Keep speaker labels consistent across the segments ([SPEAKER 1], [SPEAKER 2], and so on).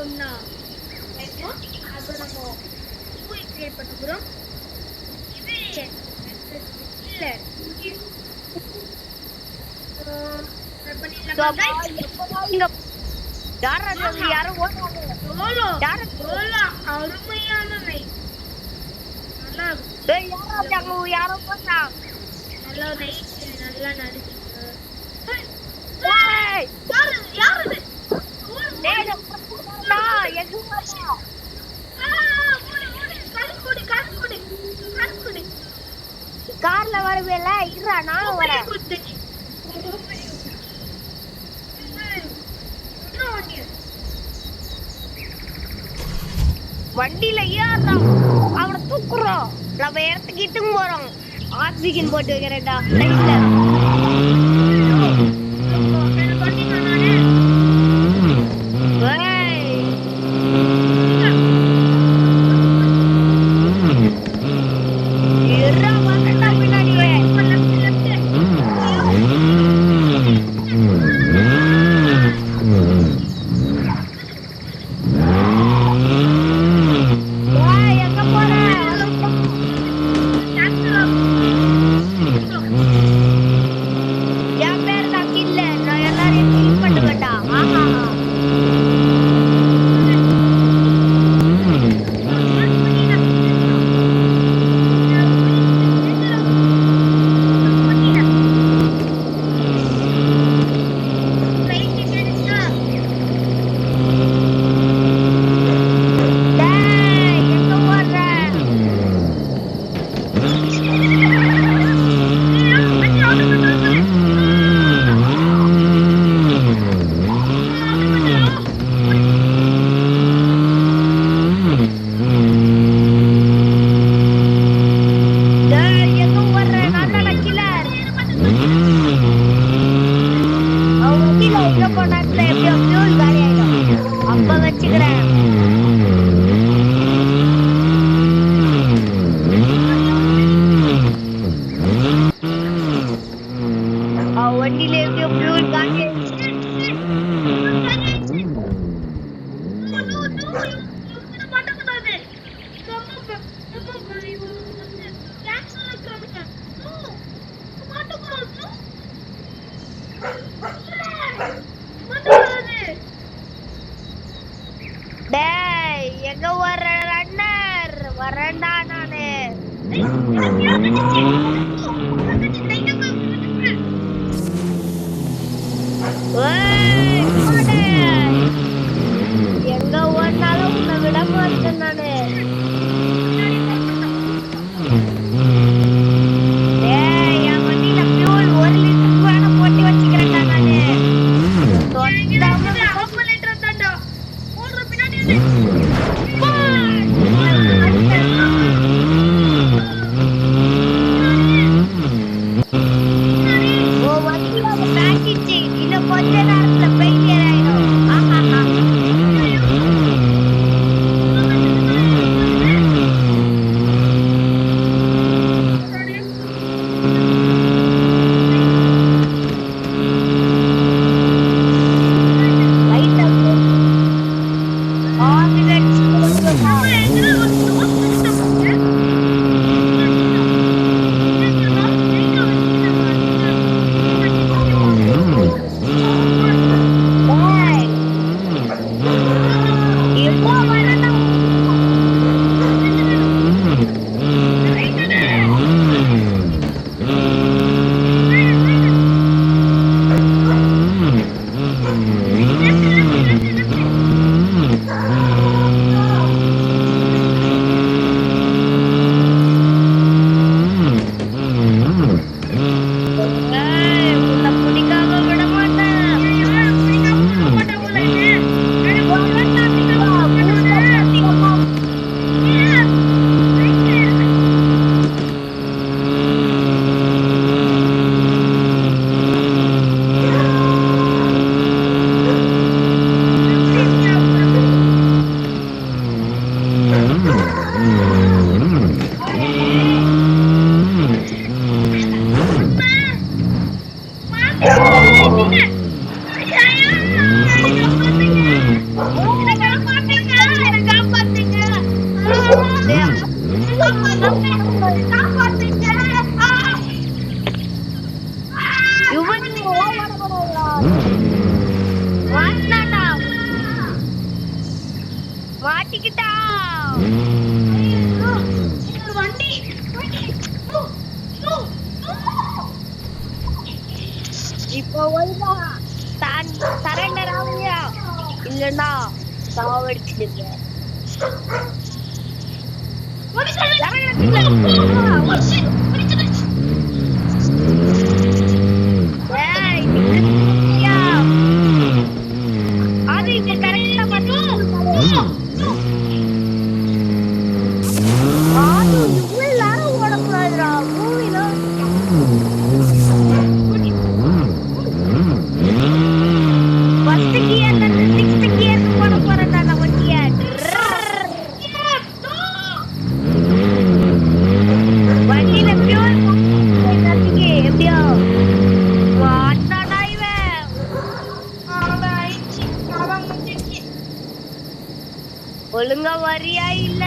[SPEAKER 1] ஒண்ணா அப்ப நம்ம மூவி கிரியேட் பண்ண போறோம். இது இல்ல அருமையான நைட். நல்லா நைட் நல்லா நடிச்சு
[SPEAKER 2] கார்ல வரவேல இருடா நானும் வரேன். வண்டியில ஏறா அவனை தூக்குறோம். நம்ம இடத்துக்கு இட்டுங்க போறோம். ஆக்சிஜன் போட்டு வைக்கிறேன்டா லைட்ல. எங்க வர ரன்னர் வரண்டா நானு. எங்க ஓடினாலும் உன்னை விட மாட்டேன் நானு. என் வண்டியில பியூல் 1 லிட்டருக்கு வேணா போட்டு வச்சுக்கிறேன்டா நானு. இன்னும் கொஞ்ச நேரத்துல மாட்டிக்கிட்டா.
[SPEAKER 1] வண்டி
[SPEAKER 2] இப்போ ஒழுங்கா சரண்டர் ஆகுயா, இல்லன்னா சாவடிச்சிடுங்க. அது இப்ப கரெக்டா ஓடக்கூடாதுடா மூவில. ஃபர்ஸ்ட் கியர்ல இருந்து 6th கியருக்கு போட போறேன்டா நான் வண்டிய. வண்டியில பியூர் எப்படியோ மாட்டாடா இவன். ஒழுங்கா வரியா இல்ல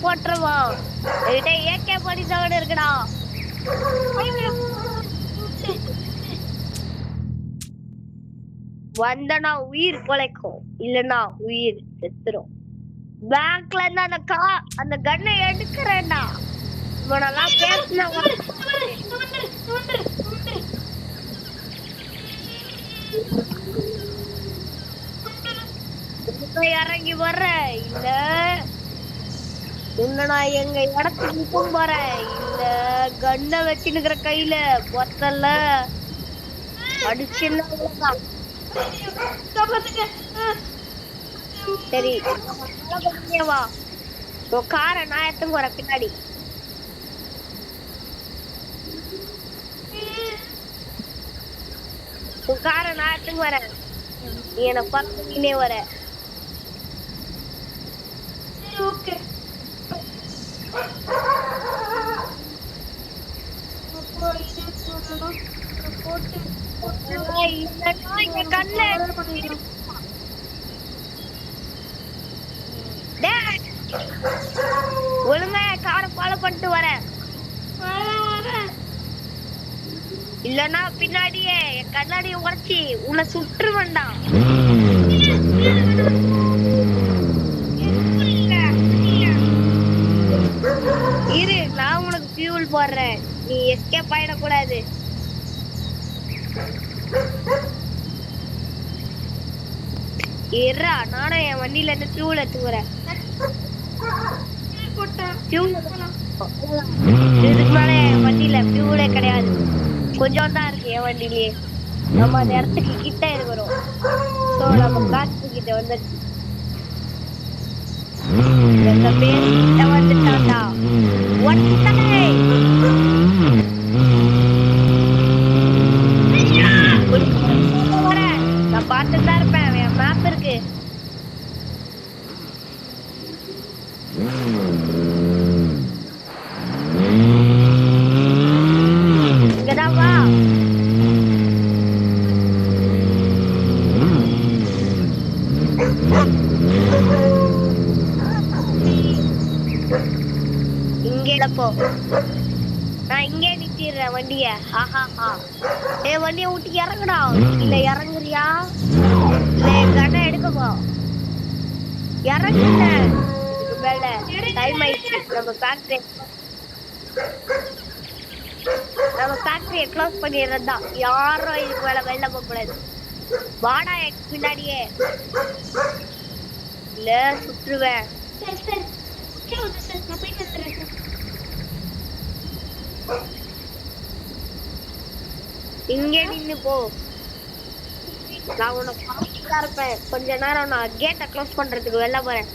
[SPEAKER 2] போட்டுருவான். ஏகே படித்தவன் இருக்குடா. வந்தனா உயிர் பொழைக்கும், இல்லன்னா உயிர் செத்துரும். பேங்க்ல இருந்து அந்த கன்னை எடுக்கிறேன்டா. இவனெல்லாம் பேசின இறங்கி வர்ற இல்ல இல்லனா எங்க இடத்துக்கு போறேன் இல்ல கன்னை வச்சுனுக்கிற கையில பொத்தல்ல அடிச்சுன்னா சரி வா. உன் காரை நான் எடுத்துன்னு போறேன் பின்னாடி. உன் காரை நான் எடுத்துன்னு வரேன், நீ என்ன பக்கத்துலயே வர.
[SPEAKER 1] ஓகே
[SPEAKER 2] ஒழுங்கா காரை ஃபாலோ பண்ணிட்டு வரேன், இல்லன்னா பின்னாடியே என் கண்ணாடியை உடைச்சி உன்னை சுற்று வேண்டாம். இரு நான் உனக்கு ஃபியூல் போடுறேன், நீ எஸ்கேப் ஆயிடக்கூடாது. இருடா நானும் என் வண்டியில இருந்து ஃபியூல் எடுத்துக்கிறேன். இதுக்கு மேல என் வண்டியில ஃபியூலே கிடையாது, கொஞ்சம் தான் இருக்கு என் வண்டியிலேயே. நம்ம அந்த இடத்துக்கு கிட்ட இருக்கிறோம். சோ நம்ம காட்டு கிட்ட வந்துச்சு. எங்க பேர் கிட்ட வந்துட்டாண்டா. நான் பார்த்துட்டு தான் இருப்பேன், என் மேப் இருக்கு. இங்கதான் வா. இங்கே போ, நான் இங்கே நிறுத்திடுறேன் வண்டிய. என் வண்டிய விட்டு இறங்குடா. இல்ல இறங்குறியா இல்ல எங்க அண்ணன் எடுக்கப்போ இறங்குல. மேல டைம் ஆயிடுச்சு. நம்ம ஃபேக்டரியை க்ளோஸ் பண்ணிடுறதா. யாரும் இதுக்கு மேல வெளில போக கூடாது. வாடா எக் பின்னாடியே, இல்ல சுற்றுவேன். இங்கே நின்னு போ, நான் உனக்கு பாத்துட்டா இருப்பேன். கொஞ்ச நேரம் நான் கேட்டை க்ளோஸ் பண்றதுக்கு வெளில போறேன்.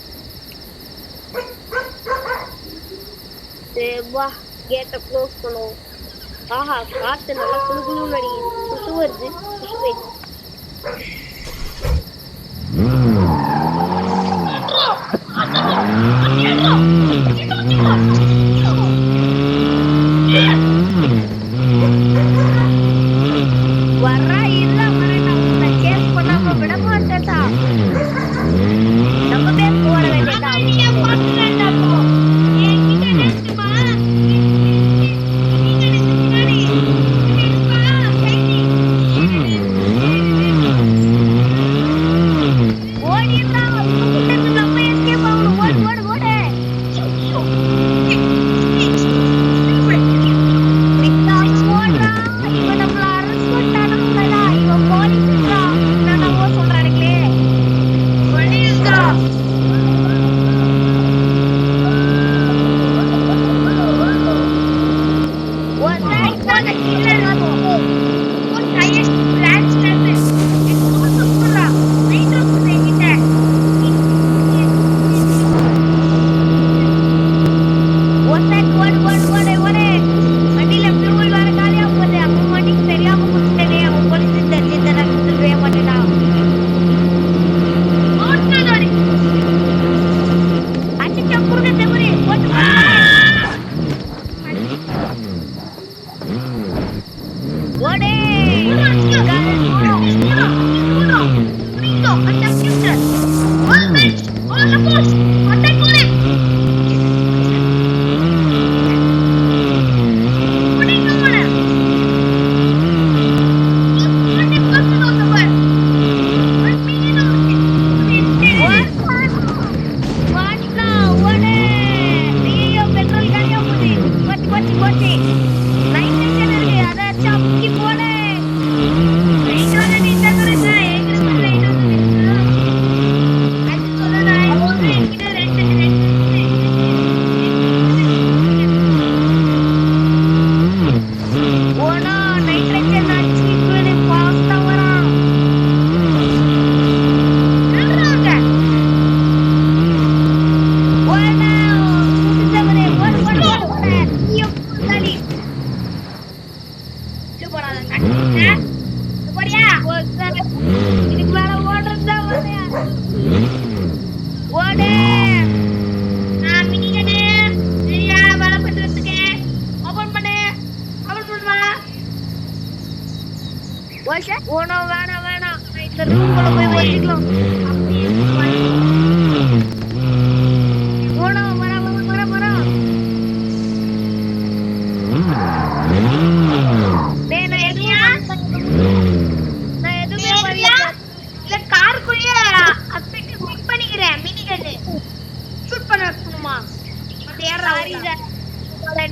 [SPEAKER 2] வா கேட்டை க்ளோஸ் பண்ணுவோம். ஆஹா காத்து நல்லா குளுகுளுன்னு அடிக்குது. சுட்டு வருது, சுட்டு வருது. வர்றா இல்ல வரேன்டா, உன்னை கேஸ் பண்ணாம விட மாட்டேன்டா. நம்ம பேர் போட வேண்டியதா.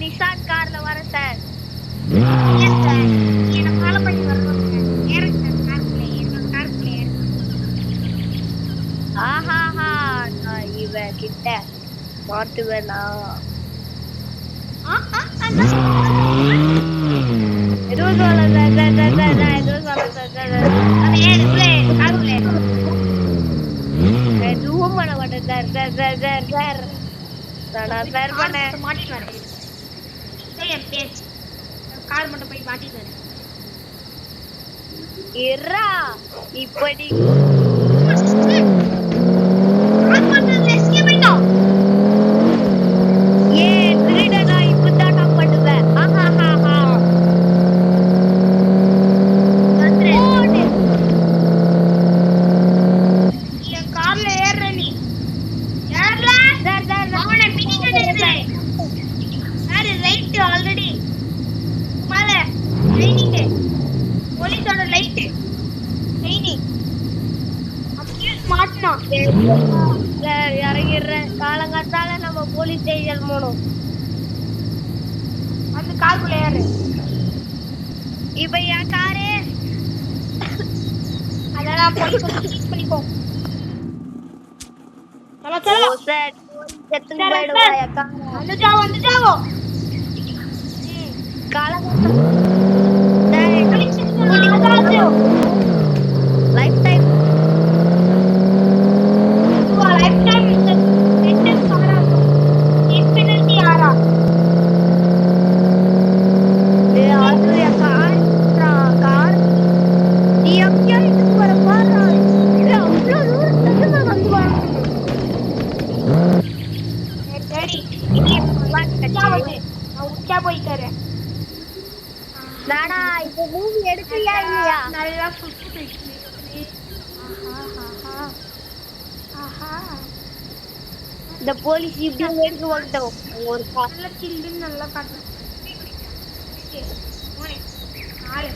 [SPEAKER 2] நிசான் கார்ல வரேன் சார். ஆஹாஹா நான் இவன் கிட்ட மாட்டுவேனா? எதுவும் சொல்ல எதுவும் பண்ண மாட்டேன் சார். நான் சார் பண்ணேன்
[SPEAKER 1] மாட்டிட்டு வரேன். கார் மட்டும் போய் மாட்டிட்டு வரேன்.
[SPEAKER 2] இறா இப்படி ஏன் திருடனா இப்பதான் நான் பண்ணுவேன்.
[SPEAKER 1] என் கார்ல ஏறுற நீ ஏறல அவனை பிடிக்கிறது லைட் ஆல்ரெடி மேல லைனிங் போலீஸோட லைட் லைனிங் மாட்டணும்.
[SPEAKER 2] இறங்கிடுறேன். காலங்காத்தால நம்ம போலீஸ் ஸ்டேஷன் போகணும்.
[SPEAKER 1] அந்த காருக்குள்ள ஏறு.
[SPEAKER 2] இப்ப என் காரு
[SPEAKER 1] அதெல்லாம் போலீஸ் பண்ணிக்கோ. चलो चलो
[SPEAKER 2] சார் செத்துங்க போய்டுவாயா கார்.
[SPEAKER 1] வந்துட்டாவோ
[SPEAKER 2] காலங்காத்தால லைஃப் டைம் நானா இப்ப மூவி எடுக்கலையா இல்லையா?
[SPEAKER 1] நல்லா
[SPEAKER 2] இந்த போலீஸ் இப்படி எடுக்க வந்துட்டோம். ஒரு
[SPEAKER 1] நல்ல சில்லுன்னு நல்லா காட்டுறேன். 6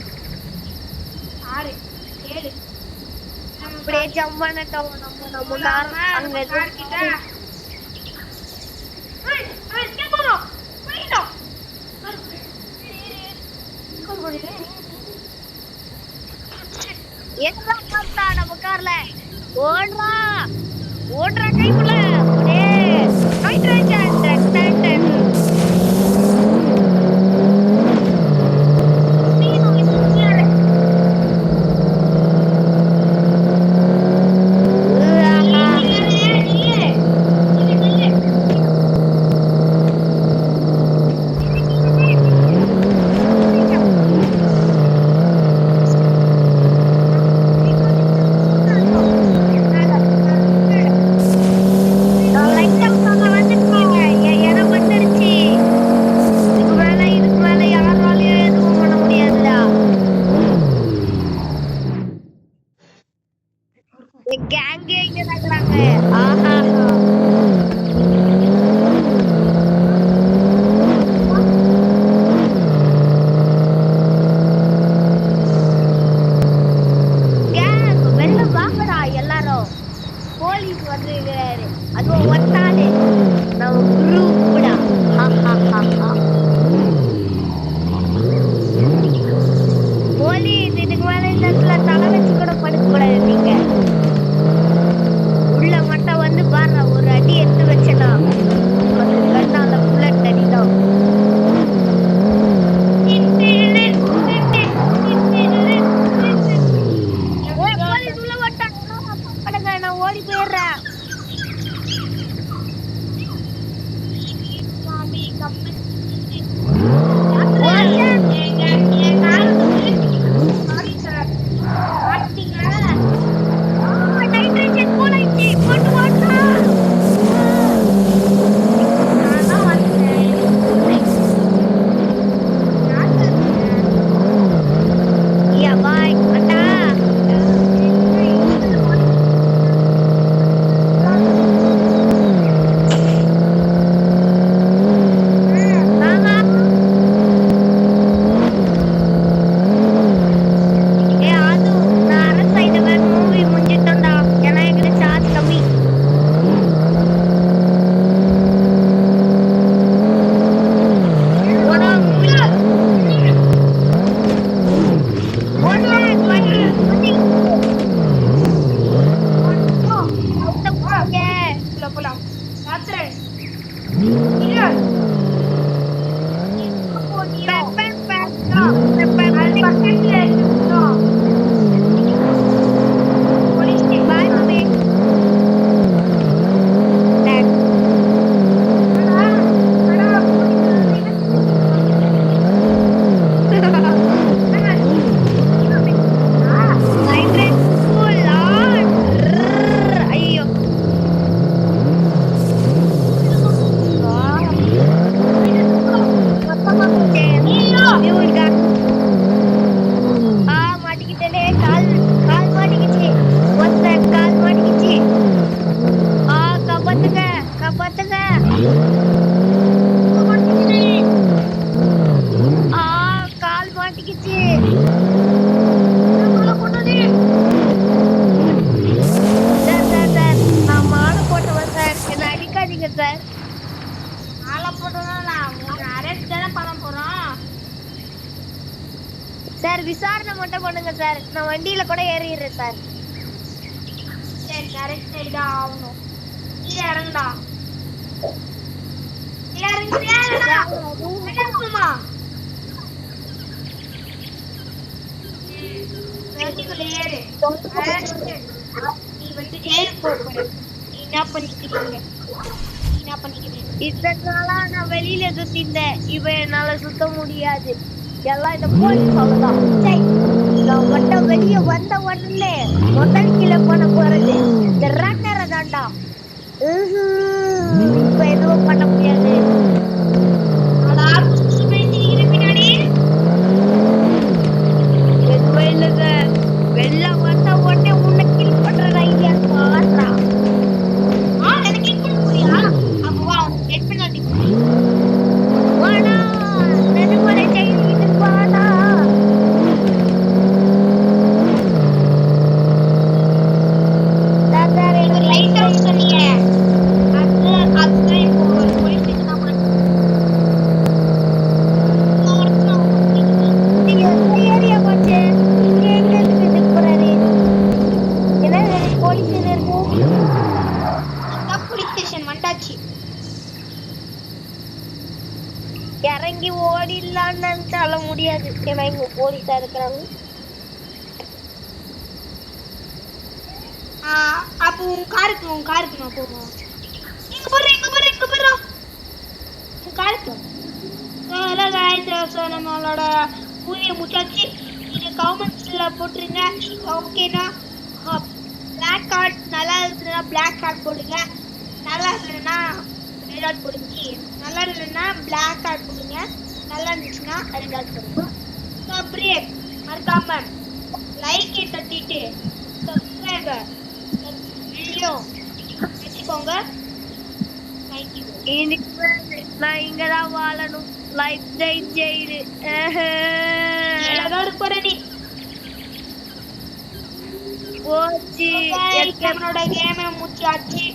[SPEAKER 1] 6 7
[SPEAKER 2] அப்படியே ஜம்ப் பண்ணட்டும். நம்ம அங்க
[SPEAKER 1] கிட்ட போறோம் போயிட்டோம்.
[SPEAKER 2] என்ன பார்த்தா நம்ம கார்ல ஓடுறா கைக்குள்ள ரைட் இடம் வந்துருச்சு. கேங்கே இங்க நடக்குறாங்க. ஆஹா கேங் வெளில வாங்கடா எல்லாரும். போலீஸ் வந்துருக்காரு. அதுவும் ஒத்தாலே நம்ம குரூப்டா. போலீஸ் இதுக்கு மேல இந்த இடத்துல தலை வச்சு கூட படுக்க கூடாது. நீங்க உள்ள மட்டும் வந்து பாரு, ஒரு அடி எடுத்து வச்சனா அது கண்ணால புல்லட் அடிதான். போலீஸ் உள்ள வட்டாங்க, நான் ஓடி போயிடுறேன். சார் விசாரணை மட்டும் பண்ணுங்க சார், நான் வண்டியில கூட ஏறிடுறேன் சார்.
[SPEAKER 1] சரி கரெக்ட் சைடா ஆகணும். கீழே இறங்குடா. இறங்குமா வண்டிக்குள்ள ஏறு. நீ வந்து ஜெயிலுக்கு போற. நீ என்ன பண்ணிக்கிறீங்க?
[SPEAKER 2] இத்தனை நாளா நான் வெளியில சுத்திருந்தேன், இப்ப என்னால சுத்த முடியாது. எல்லாம் இந்த போலீஸ் அவ்வளவுதான். நான் மட்டும் வெளியே வந்த உடனே முதல் கீழே பண்ண போறது இந்த ரன்னரை தாண்டா. இப்ப எதுவும் பண்ண முடியாது.
[SPEAKER 1] பின்னாடி
[SPEAKER 2] எதுவும் இல்லைங்க. வெளில வந்த உடனே உன்னை கில் பண்ற ஐடியா மாறா.
[SPEAKER 1] எனக்கு கில் பண்ண முடியா? அப்போ வா ஹெட் பண்ணாடி.
[SPEAKER 2] வாடா நெடுமலை ஜெயிலுக்கு வாடா. சார் எனக்கு
[SPEAKER 1] லைட் ஹவுஸ் சொன்னீங்க. அதுதான் இப்போ ஒரு போலீஸ் ஸ்டேஷன் தான் மாட்டேன்.
[SPEAKER 2] நீங்க எந்த ஏரியா போச்சு? இங்க எங்க இருக்கு போறாரு? என்ன போலீஸ் இருக்கு?
[SPEAKER 1] அதான் போலீஸ் ஸ்டேஷன் வந்தாச்சு.
[SPEAKER 2] இறங்கி ஓடிடலான்னு நினைச்சால முடியாது. ஏன்னா இங்க போலீஸா இருக்கிறாங்க.
[SPEAKER 1] அப்போ உன் காருக்கு நான் போடுறோம். இங்க போடுறோம். உன் காருக்கு நம்மளோட ஊதிய முட்டாச்சு. நீங்க கவர்மெண்ட்ஸ்ல போட்டுருங்க. ஓகேனா பிளாக் கார்டு நல்லா இருந்துச்சுன்னா பிளாக் கார்டு போடுங்க. நல்லா இல்லைன்னா ரெட் கார்டு போடுங்க. நல்லா இல்லைன்னா பிளாக் கார்டு போடுங்க. நல்லா இருந்துச்சுன்னா ரெட் கார்டு போடுங்க. அப்படியே மறக்காம லைக்கை தட்டிட்டு சப்ஸ்கிரைபர் ஐயோ வச்சுக்கோங்க. தேங்க்யூ.
[SPEAKER 2] இனிமேல் நான் இங்கதான் வாழணும். Life time jail.
[SPEAKER 1] ஏதாவது போற நீ.
[SPEAKER 2] போச்சு.
[SPEAKER 1] நம்மளோட கேமை முடிச்சாச்சு.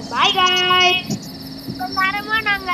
[SPEAKER 1] Bye guys.
[SPEAKER 2] மரமா நாங்க